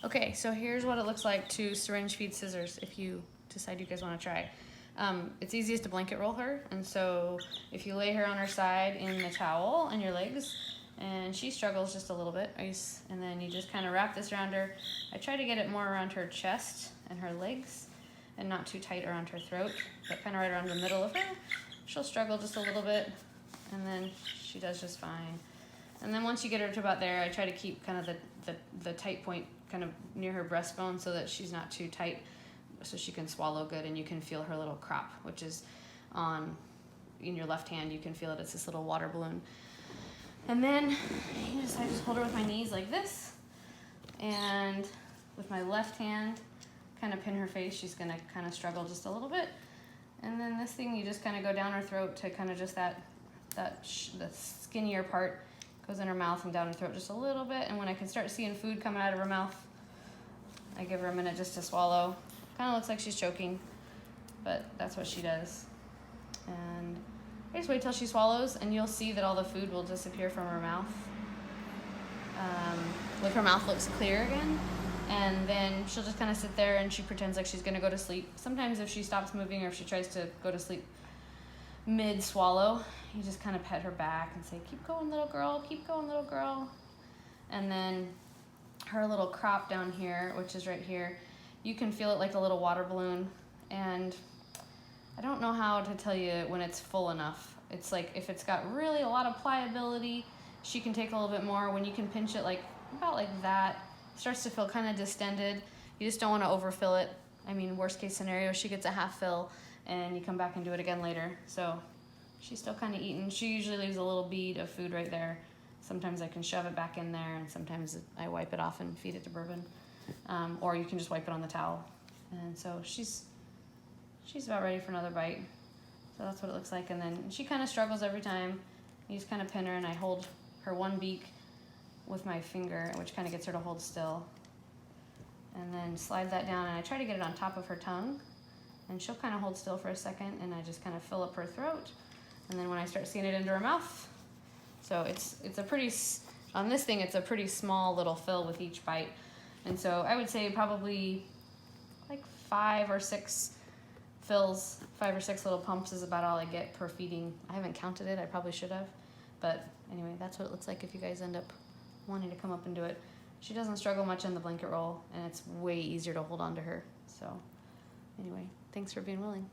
Okay, so here's what it looks like to syringe feed scissors if you decide you guys want to try. It's easiest to blanket roll her, and so if you lay her on her side in the towel and your legs, and she struggles just a little bit, and then you just kind of wrap this around her. I try to get it more around her chest and her legs, and not too tight around her throat, but kind of right around the middle of her. She'll struggle just a little bit, and then she does just fine. And then once you get her to about there, I try to keep kind of the tight point kind of near her breastbone so that she's not too tight, so she can swallow good, and you can feel her little crop, which is in your left hand. You can feel it. It's this little water balloon. And then I just hold her with my knees like this, and with my left hand, kind of pin her face. She's gonna kind of struggle just a little bit. And then this thing, you just kind of go down her throat to kind of just the skinnier part goes in her mouth and down her throat just a little bit. And when I can start seeing food coming out of her mouth, I give her a minute just to swallow. Kind of looks like she's choking, but that's what she does. And I just wait till she swallows, and you'll see that all the food will disappear from her mouth. Like her mouth looks clear again. And then she'll just kind of sit there and she pretends like she's gonna go to sleep. Sometimes if she stops moving or if she tries to go to sleep mid-swallow, you just kind of pet her back and say, keep going, little girl, keep going, little girl. And then her little crop down here, which is right here, you can feel it like a little water balloon. And I don't know how to tell you when it's full enough. It's like if it's got really a lot of pliability, she can take a little bit more. When you can pinch it like about like that, it starts to feel kind of distended. You just don't want to overfill it. I mean, worst case scenario, she gets a half fill and you come back and do it again later. So she's still kind of eating. She usually leaves a little bead of food right there. Sometimes I can shove it back in there, and sometimes I wipe it off and feed it to Bourbon. Or you can just wipe it on the towel. And so she's about ready for another bite. So that's what it looks like. And then she kind of struggles every time. You just kind of pin her, and I hold her one beak with my finger, which kind of gets her to hold still. And then slide that down, and I try to get it on top of her tongue. And she'll kind of hold still for a second, and I just kind of fill up her throat. And then when I start seeing it into her mouth, so it's a pretty, on this thing, it's a pretty small little fill with each bite. And so I would say probably like 5 or 6 fills, 5 or 6 little pumps is about all I get per feeding. I haven't counted it, I probably should have. But anyway, that's what it looks like if you guys end up wanting to come up and do it. She doesn't struggle much in the blanket roll, and it's way easier to hold on to her. So anyway, thanks for being willing.